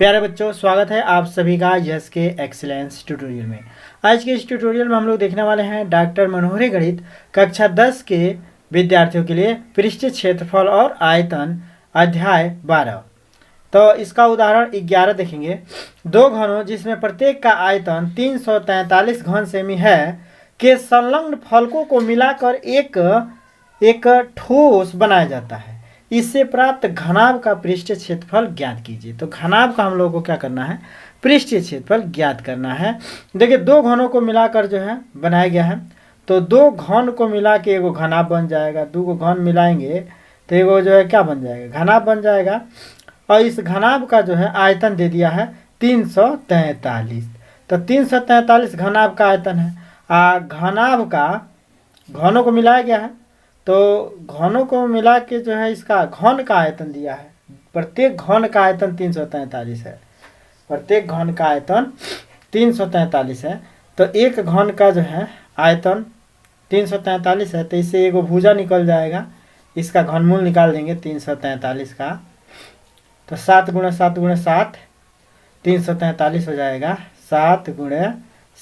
प्यारे बच्चों, स्वागत है आप सभी का यस के एक्सीलेंस ट्यूटोरियल में। आज के इस ट्यूटोरियल में हम लोग देखने वाले हैं डॉक्टर मनोहरी गणित कक्षा 10 के विद्यार्थियों के लिए पृष्ठीय क्षेत्रफल और आयतन अध्याय 12। तो इसका उदाहरण 11 देखेंगे। दो घनों जिसमें प्रत्येक का आयतन 343 घन सेमी है के संलग्न फलकों को मिलाकर एक ठोस बनाया जाता है। इससे प्राप्त घनाभ का पृष्ठीय क्षेत्रफल ज्ञात कीजिए। तो घनाभ का हम लोगों को क्या करना है, पृष्ठीय क्षेत्रफल ज्ञात करना है। देखिए, दो घनों को मिलाकर जो है बनाया गया है। तो दो घन को मिला के एगो घनाभ बन जाएगा। दो को घन मिलाएंगे तो एगो जो है क्या बन जाएगा, घनाभ बन जाएगा। और इस घनाभ का जो है आयतन दे दिया है 343। तो 343 घनाभ का आयतन है। घनाभ का घनों को मिलाया गया है, तो घनों को मिला के जो है इसका घन का आयतन दिया है। प्रत्येक घन का आयतन 343 है। प्रत्येक घन का आयतन 343 है। तो एक घन का जो है आयतन 343 है, तो इससे एगो भुजा निकल जाएगा। इसका घनमूल निकाल देंगे 343 का। तो 7 गुणे 7 गुणे 7 343 हो जाएगा। 7 गुणे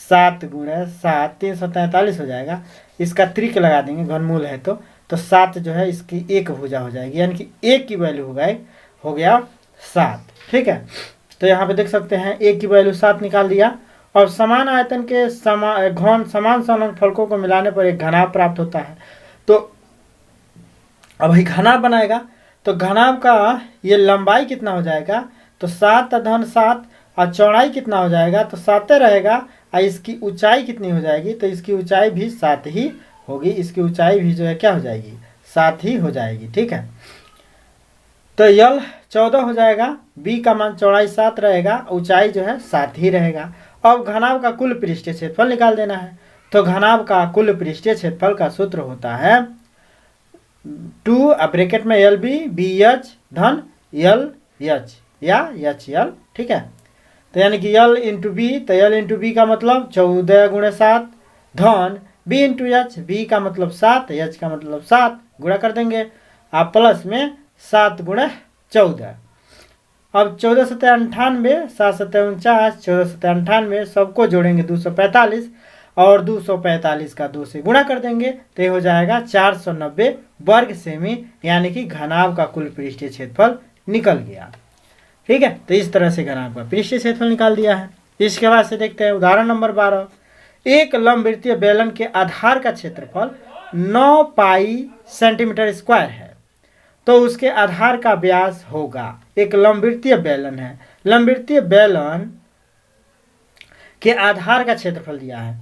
7 गुणे 7 343 हो जाएगा। इसका त्रिक लगा देंगे, घनमूल है तो 7 जो है इसकी एक भुजा हो जाएगी, यानी कि एक की वैल्यू हो गया 7। ठीक है, तो यहाँ पे देख सकते हैं एक की वैल्यू 7 निकाल दिया। और समान आयतन के घन समान संलग्न फलकों को मिलाने पर एक घनाभ प्राप्त होता है। तो अब ये घनाभ बनाएगा, तो घनाभ का ये लंबाई कितना हो जाएगा, तो 7 धन 7 और चौड़ाई कितना हो जाएगा, तो 7 रहेगा। और इसकी ऊंचाई कितनी हो जाएगी, तो इसकी ऊंचाई भी 7 ही होगी। इसकी ऊंचाई भी जो है क्या हो जाएगी, 7 ही हो जाएगी। ठीक है, तो यल 14 हो जाएगा। बी का मान चौड़ाई 7 रहेगा, ऊंचाई जो है 7 ही रहेगा। अब घनाभ का कुल पृष्ठीय क्षेत्रफल निकाल देना है। तो घनाभ का कुल पृष्ठीय क्षेत्रफल का सूत्र होता है 2 ब्रैकेट में एल बी एच धन एल एच या एच एल। ठीक है, तो यानी कि यल इंटू बी, तो यल इंटू बी का मतलब 14 गुणे 7 धन बी इंटू एच, बी का मतलब 7, एच का मतलब 7, गुणा कर देंगे आप प्लस में 7 गुणे 14। अब 14 सत्या 98, 7 सत्या 49, 14 सत्या 98, सबको जोड़ेंगे 245 और 245 का 2 से गुणा कर देंगे तो ये हो जाएगा 490 वर्ग सेमी, यानी कि घनाभ का कुल पृष्ठीय क्षेत्रफल निकल गया। ठीक है, तो इस तरह से घनाभ का पृष्ठीय क्षेत्रफल निकाल दिया है। इसके बाद से देखते हैं उदाहरण नंबर 12। एक लंबवृत्तीय बेलन के आधार का क्षेत्रफल 9 पाई सेंटीमीटर स्क्वायर है, तो उसके आधार का व्यास होगा। एक लंबवृत्तीय बेलन है, लंबवृत्तीय बेलन के आधार का क्षेत्रफल दिया है।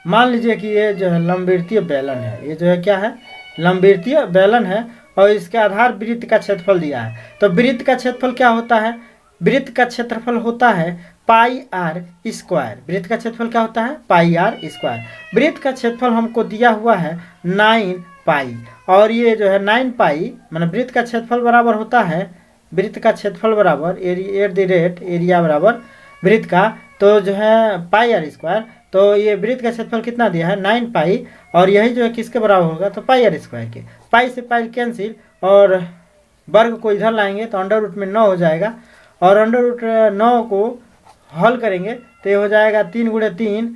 मान लीजिए कि ये जो है लंबवृत्तीय बेलन है, ये जो है क्या है, लंबवृत्तीय बेलन है और इसके आधार वृत्त का क्षेत्रफल दिया है। तो वृत्त का क्षेत्रफल क्या होता है, वृत्त का क्षेत्रफल होता है पाई आर स्क्वायर। वृत्त का क्षेत्रफल क्या होता है, पाई आर स्क्वायर। वृत्त का क्षेत्रफल हमको दिया हुआ है 9 पाई, और ये जो है 9 पाई मतलब वृत्त का क्षेत्रफल बराबर होता है, वृत्त का क्षेत्रफल बराबर एरिया बराबर वृत्त का, तो जो है पाई आर स्क्वायर। तो ये वृत्त का क्षेत्रफल कितना दिया है 9 पाई, और यही जो है किसके बराबर होगा, तो पाई आर स्क्वायर के। पाई से पाई कैंसिल और वर्ग को इधर लाएंगे तो अंडर रूट में 9 हो जाएगा, और अंडर रूट 9 को हल करेंगे तो ये हो जाएगा 3 गुणे 3।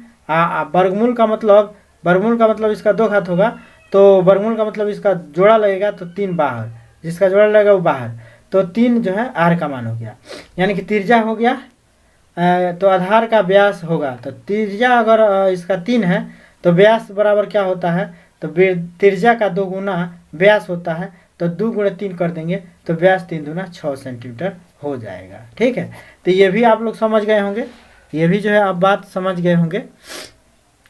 वर्गमूल का मतलब इसका 2 घात होगा, तो वर्गमूल का मतलब इसका जोड़ा लगेगा तो 3 बाहर, जिसका जोड़ा लगेगा वो बाहर, तो 3 जो है आर का मान हो गया, यानी कि त्रिज्या हो गया। तो आधार का व्यास होगा, तो त्रिज्या अगर इसका 3 है तो व्यास बराबर क्या होता है, तो त्रिज्या का 2 गुना व्यास होता है, तो 2 गुणे 3 कर देंगे तो व्यास 3 दूना 6 सेंटीमीटर हो जाएगा। ठीक है, तो ये भी आप लोग समझ गए होंगे, ये भी जो है आप बात समझ गए होंगे।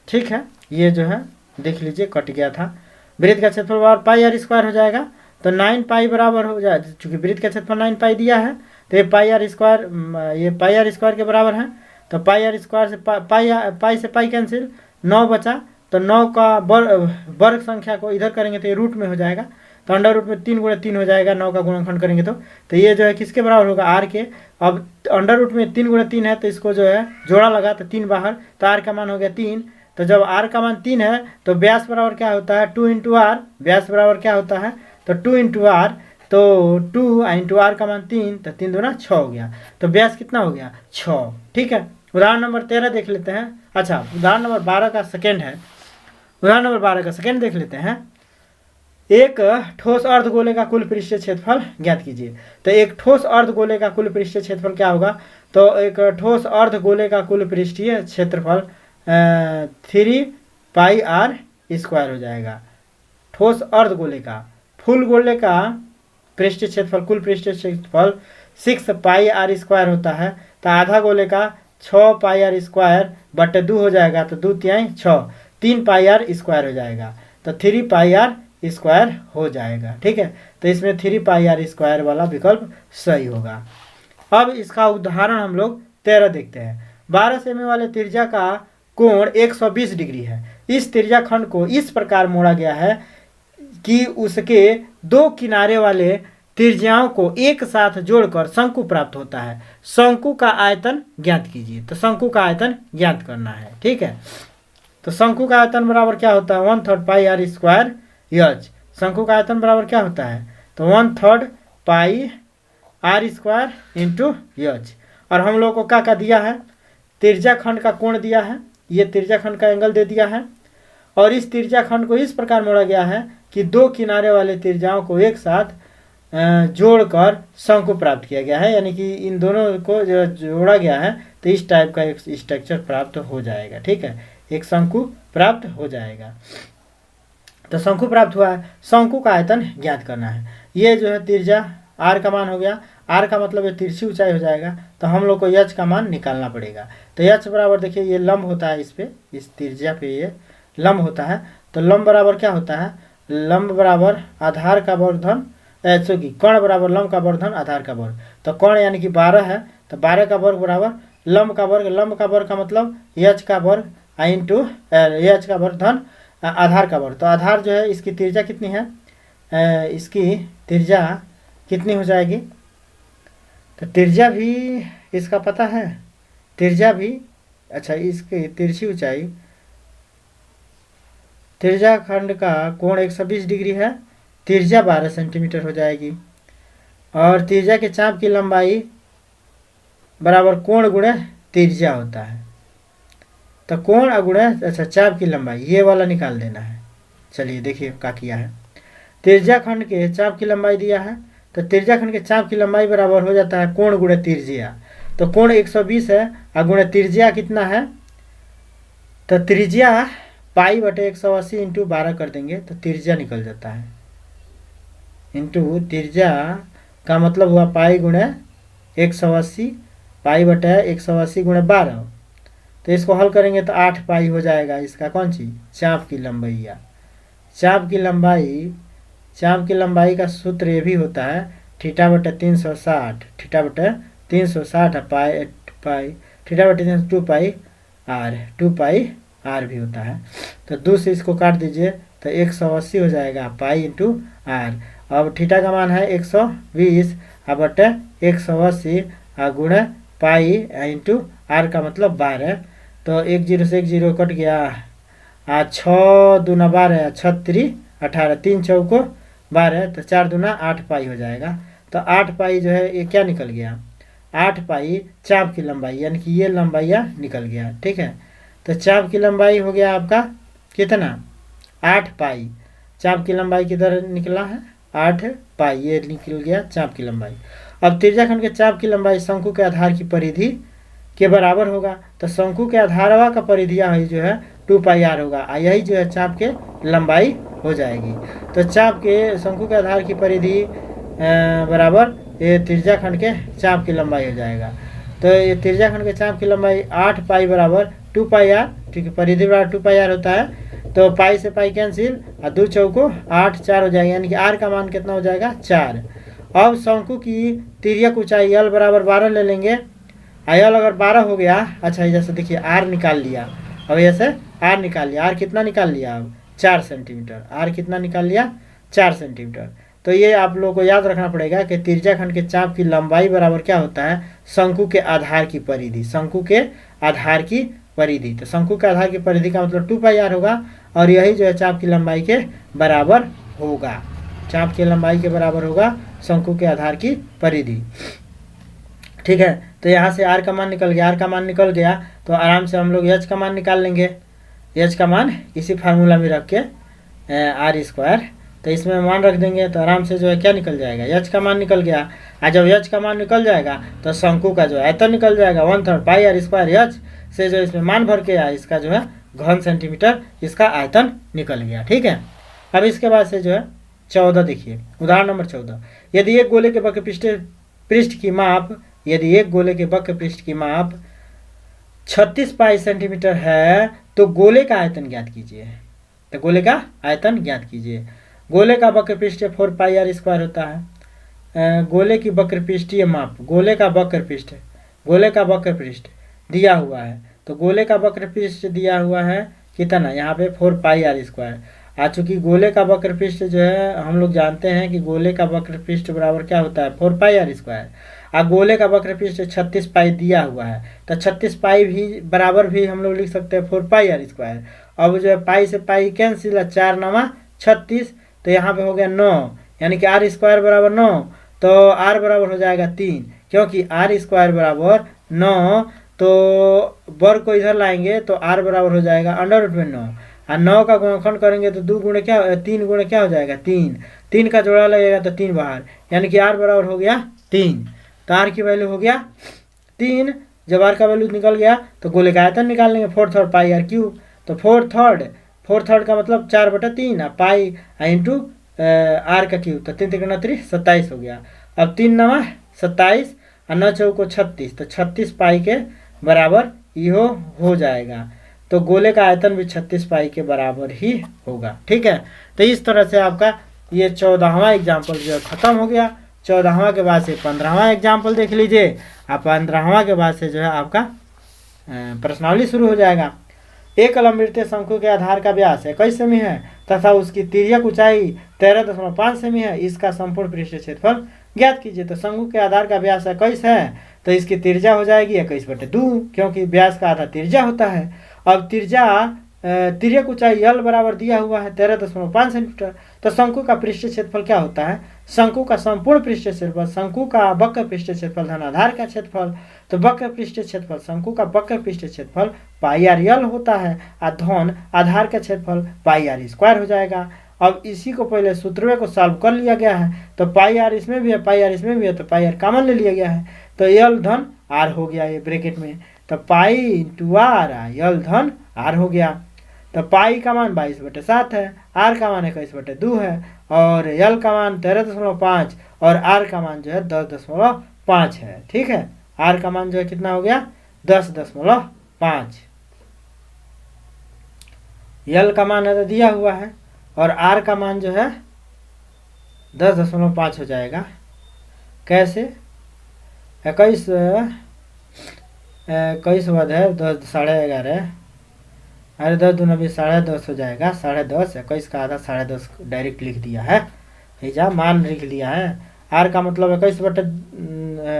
ठीक है, ये जो है देख लीजिए कट गया था। वृत्त का क्षेत्रफल बराबर पाई आर स्क्वायर हो जाएगा, तो 9 पाई बराबर हो जाए, चूँकि वृत्त का क्षेत्रफल 9 पाई दिया है तो ये पाई आर स्क्वायर के बराबर है। तो पाई आर स्क्वायर से पाई से पाई कैंसिल, 9 बचा, तो 9 का वर्ग संख्या को इधर करेंगे तो ये रूट में हो जाएगा, तो अंडर रूट में 3 गुणे 3 हो जाएगा। 9 का गुणनखंड करेंगे तो ये जो है किसके बराबर होगा, आर के। अब अंडर रूट में 3 गुणे 3 है तो इसको जो है जोड़ा लगा तो 3 बाहर, तो आर का मान हो गया 3। तो जब आर का मान 3 है तो व्यास बराबर क्या होता है, 2 इंटू आर। व्यास बराबर क्या होता है, तो 2 इंटू आर। तो 2 इंटू आर का मान 3, तो 3 दूना 6 हो गया। तो व्यास कितना हो गया 6। ठीक है, उदाहरण नंबर 13 देख लेते हैं। अच्छा, उदाहरण नंबर 12 का सेकेंड है। उदाहरण नंबर 12 का सेकेंड देख लेते हैं। एक ठोस अर्धगोले का कुल पृष्ठीय क्षेत्रफल ज्ञात कीजिए। तो एक ठोस अर्धगोले का कुल पृष्ठीय क्षेत्रफल क्या होगा? तो एक ठोस अर्धगोले का कुल पृष्ठीय क्षेत्रफल 3πr² हो जाएगा। ठोस अर्धगोले का, फुल गोले का पृष्ठीय क्षेत्रफल, कुल पृष्ठीय क्षेत्रफल 6πr² होता है। तो आधा गोले का 6πr² हो जाएगा। तो 2 तिहाई 6, 3πr² हो जाएगा। तो 3πr² हो जाएगा। ठीक है, तो इसमें 3πr² वाला विकल्प सही होगा। अब इसका उदाहरण हम लोग 13 देखते हैं। 12 सेमी वाले त्रिज्या का कोण 120 डिग्री है। इस त्रिज्या खंड को इस प्रकार मोड़ा गया है कि उसके दो किनारे वाले त्रिज्याओं को एक साथ जोड़कर शंकु प्राप्त होता है। शंकु का आयतन ज्ञात कीजिए। तो शंकु का आयतन ज्ञात करना है। ठीक है, तो शंकु का आयतन बराबर क्या होता है? 1/3 πr² h। शंकु का आयतन बराबर क्या होता है? तो 1/3 πr² इंटू h। और हम लोग को क्या दिया है? त्रिज्या खंड का कोण दिया है। ये त्रिज्या खंड का एंगल दे दिया है। और इस त्रिज्या खंड को इस प्रकार मोड़ा गया है कि दो किनारे वाले त्रिज्याओं को एक साथ जोड़कर शंकु प्राप्त किया गया है। यानी कि इन दोनों को जोड़ा गया है तो इस टाइप का एक स्ट्रक्चर प्राप्त हो जाएगा। ठीक है, एक शंकु प्राप्त हो जाएगा। तो शंकु प्राप्त हुआ है। शंकु का आयतन ज्ञात करना है। ये जो है त्रिज्या आर का मान हो गया। आर का मतलब ये तिरछी ऊंचाई हो जाएगा। तो हम लोग को एच का मान निकालना पड़ेगा। तो एच बराबर देखिए, ये लंब होता है इस पे, इस त्रिज्या पे ये लंब होता है। तो लंब बराबर क्या होता है? लंब बराबर आधार का वर्धन, कर्ण बराबर लंब का वर्धन आधार का वर्ग। तो कर्ण यानी कि 12 है। तो 12 का वर्ग बराबर लंब का वर्ग। लंब का वर्ग का मतलब एच का वर्ग इंटू एच का वर्ग धन आधार का वर्ग। तो आधार जो है इसकी त्रिज्या कितनी है? इसकी त्रिज्या कितनी हो जाएगी? तो त्रिज्या भी इसका पता है। त्रिज्या भी, अच्छा, इसकी तिरछी ऊंचाई, त्रिज्या खंड का कोण 120 डिग्री है। त्रिज्या 12 सेंटीमीटर हो जाएगी। और त्रिज्या के चाप की लंबाई बराबर कोण गुणे त्रिज्या होता है। तो कोण गुणे, अच्छा, चाप की लंबाई, ये वाला निकाल देना है। चलिए देखिए क्या किया है। त्रिज्या खंड के चाप की लंबाई दिया है। तो त्रिज्या खंड के चाप की लंबाई बराबर हो जाता है कोण गुणे त्रिज्या। तो कोण 120 है और गुणे त्रिज्या कितना है? तो त्रिज्या π/180 इंटू 12 कर देंगे तो त्रिज्या निकल जाता है। इंटू त्रिज्या का मतलब हुआ पाई गुणे 180, π/180 गुणे 12। तो इसको हल करेंगे तो 8 पाई हो जाएगा। इसका कौन सी? चाप की लंबाई। चाप की लंबाई का सूत्र ये भी होता है θ/360, θ/360 पाई θ/360 2πr भी होता है। तो 2 से इसको काट दीजिए तो 180 हो जाएगा पाई इंटू आर। अब थीटा का मान है 120 बटे 180 गुणे पाई इंटू आर का मतलब 12। तो 1 0 से 1 0 कट गया। 6 दूना 12, 6 18, 3 चौको 12, तो 4 दूना 8 पाई हो जाएगा। तो 8 पाई जो है ये क्या निकल गया? 8 पाई चाप की लंबाई, यानी कि ये लंबाइया निकल गया। ठीक है, तो चाप की लंबाई हो गया आपका कितना? 8 पाई। चाप की लंबाई किधर निकला है? 8 पाई, ये निकल गया चाप की लंबाई। अब त्रिज्या खंड के चाप की लंबाई शंकु के आधार की परिधि के बराबर होगा। तो शंकु के आधारवा का परिधिया ही जो है 2πr होगा। यही जो है चाप के लंबाई हो जाएगी। तो चाप के शंकु के आधार की परिधि बराबर ये त्रिज्या खंड के चाप की लंबाई हो जाएगा। तो ये त्रिज्या खंड के चाप की लंबाई 8 पाई बराबर 2πr। ठीक है, परिधि बराबर 2πr होता है। तो पाई से पाई कैंसिल और 2 चौको 8, 4 हो जाएगा, यानी कि आर का मान कितना हो जाएगा? 4। अब शंकु की तिर्यक ऊंचाई यल बराबर 12 ले लेंगे। यल अगर 12 हो गया, अच्छा जैसे देखिए आर निकाल लिया। अब ऐसे आर निकाल लिया। आर कितना निकाल लिया? अब 4 सेंटीमीटर। आर कितना निकाल लिया? 4 सेंटीमीटर। तो ये आप लोगों को याद रखना पड़ेगा कि त्रिज्या खंड के चाप की लंबाई बराबर क्या होता है? शंकु के आधार की परिधि। शंकु के आधार की परिधि, तो शंकु के आधार की परिधि का मतलब 2πr होगा और यही जो है चाप की लंबाई के बराबर होगा। चाप की लंबाई के बराबर होगा शंकु के आधार की परिधि। ठीक है, तो यहाँ से आर का मान निकल गया, आर का मान निकल गया तो आराम से हम लोग एच का मान निकाल लेंगे। एच का मान इसी फार्मूला में रख के आर स्क्वायर, तो इसमें मान रख देंगे तो आराम से जो है क्या निकल जाएगा, एच का मान निकल गया। और जब एच का मान निकल जाएगा तो शंकु का जो आयतन निकल जाएगा 1/3 पाई आर स्क्वायर एच से जो इसमें मान भर के आया इसका जो है घन सेंटीमीटर इसका आयतन निकल गया। ठीक है, अब इसके बाद से जो है 14 देखिए, उदाहरण नंबर 14। यदि एक गोले के वक्र पृष्ठ की माप 36 पाई सेंटीमीटर है तो गोले का आयतन ज्ञात कीजिए। तो गोले का आयतन ज्ञात कीजिए। गोले का वक्र पृष्ठ 4 पाई आर स्क्वायर होता है। गोले की वक्र पृष्ठीय माप, गोले का वक्र पृष्ठ दिया हुआ है, तो गोले का वक्र पृष्ठ दिया हुआ है कितना, यहाँ पे 4 पाई आर स्क्वायर। आ चूँकि गोले का वक्र पृष्ठ जो है हम लोग जानते हैं कि गोले का वक्र पृष्ठ बराबर क्या होता है 4 पाई आर स्क्वायर। आ गोले का वक्र पृष्ठ 36 पाई दिया हुआ है, तो 36 पाई भी बराबर भी हम लोग लिख सकते हैं 4 पाई आर स्क्वायर। अब जो है पाई से पाई कैंसिल है, 4 9 36, तो यहाँ पे हो गया 9, यानी कि आर स्क्वायर बराबर 9, तो आर बराबर हो जाएगा 3, क्योंकि आर स्क्वायर बराबर 9, तो वर्ग को इधर लाएंगे तो आर बराबर हो जाएगा √9, और 9 का गुणनखंड करेंगे तो 3 गुणे क्या हो जाएगा 3 का जोड़ा लगेगा तो 3 बाहर, यानी कि आर बराबर हो गया 3। तो आर की वैल्यू हो गया 3। जब आर का वैल्यू निकल गया तो गोले का आयतन निकाल लेंगे 4/3 पाई आर क्यूब। तो 4/3 का मतलब 4/3 पाई इंटू आर का क्यूब, तो 3 × 3 27 हो गया। अब 3 9 27 और 9 चौको 36, तो 36 पाई के बराबर यो हो जाएगा। तो गोले का आयतन भी 36 पाई के बराबर ही होगा। ठीक है, तो इस तरह से आपका ये 14वां एग्जाम्पल जो है खत्म हो गया। 14वां के बाद से 15वां एग्जाम्पल देख लीजिए। आप 15वां के बाद से जो है आपका प्रश्नावली शुरू हो जाएगा। एक लंबवृत्तीय शंकु के आधार का व्यास 21 सेमी है तथा उसकी तिर्यक ऊंचाई 13.5 सेमी है। इसका संपूर्ण पृष्ठीय क्षेत्रफल ज्ञात कीजिए। तो शंकु के आधार का व्यास 21 है तो इसकी त्रिज्या हो जाएगी 21/2, क्योंकि व्यास का आधा त्रिज्या होता है। अब तिर्यक ऊंचाई यल बराबर दिया हुआ है 13.5 सेंटीमीटर। तो शंकु का पृष्ठीय क्षेत्रफल क्या होता है, शंकु का संपूर्ण पृष्ठीय क्षेत्रफल, शंकु का वक्र पृष्ठीय क्षेत्रफल धन आधार का क्षेत्रफल। तो वक्र पृष्ठीय क्षेत्रफल, शंकु का वक्र पृष्ठीय क्षेत्रफल पाई आर यल होता है, और धन आधार का क्षेत्रफल पाई आर स्क्वायर हो जाएगा। अब इसी को पहले सूत्र को सॉल्व कर लिया गया है, तो पाई आर इसमें भी है, पाई आर इसमें भी है, तो पाई आर कॉमन ले लिया गया है, तो यल धन आर हो गया ये ब्रैकेट में। तो पाई इंटू आर, यल धन आर हो गया। तो पाई का मान 22/7 है, आर का मान 21/2 है, और यल का मान 13.5 और आर का मान जो है 10.5 है। ठीक है, आर का मान जो है कितना हो गया 10.5। यल का मान है दिया हुआ है और आर का मान जो है 10.5 हो जाएगा। कैसे 21 वध है 10 11.5, अरे 10 दूना भी 10.5 हो जाएगा। 10.5 21 का आधा 10.5 डायरेक्ट लिख दिया है, जा मान लिख लिया है। आर का मतलब 21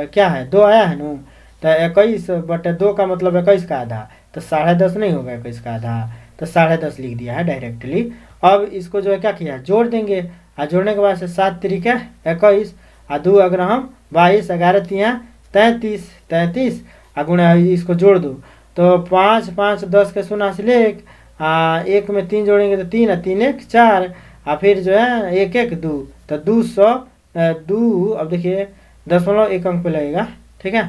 क्या है 2 आया है नू, तो 21/2 का मतलब 21 का आधा, तो 10.5 नहीं होगा 21 का आधा, तो 10.5 लिख दिया है डायरेक्टली। अब इसको जो है क्या किया जोड़ देंगे, और जोड़ने के बाद से 7 3 21 और 2 अगर हम 22 11 3 33 और गुणा इसको जोड़ दो तो 5 5 10 के 0 से 1 में 3 जोड़ेंगे तो 3 और 3 1 4 और फिर जो है 1 1 2, तो 200। अब देखिए दशमलव एक अंक पे लगेगा। ठीक है,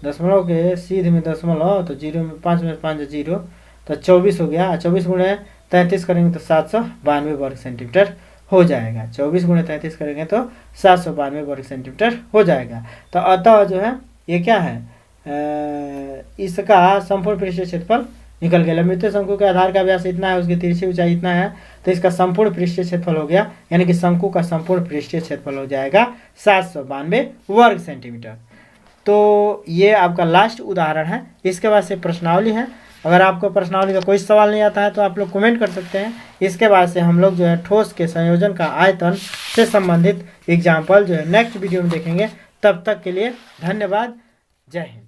दशमलव के सीधे में दशमलव, तो 0 में 5 में 5 0, तो 24 हो गया। 24 गुणे 33 करेंगे तो 792 वर्ग सेंटीमीटर हो जाएगा। 24 गुणे 33 करेंगे तो 792 वर्ग सेंटीमीटर हो जाएगा। तो अतः जो है ये क्या है इसका संपूर्ण पृष्ठीय क्षेत्रफल निकल गया। लंबवृत्तीय शंकु के आधार का व्यास इतना है, उसकी तिरछी ऊंचाई इतना है, तो इसका संपूर्ण पृष्ठीय क्षेत्रफल हो गया, यानी कि शंकु का संपूर्ण पृष्ठीय क्षेत्रफल हो जाएगा 792 वर्ग सेंटीमीटर। तो ये आपका लास्ट उदाहरण है। इसके बाद से प्रश्नावली है। अगर आपको प्रश्नावली का कोई सवाल नहीं आता है तो आप लोग कमेंट कर सकते हैं। इसके बाद से हम लोग जो है ठोस के संयोजन का आयतन से संबंधित एग्जाम्पल जो है नेक्स्ट वीडियो में देखेंगे। तब तक के लिए धन्यवाद। जय हिंद।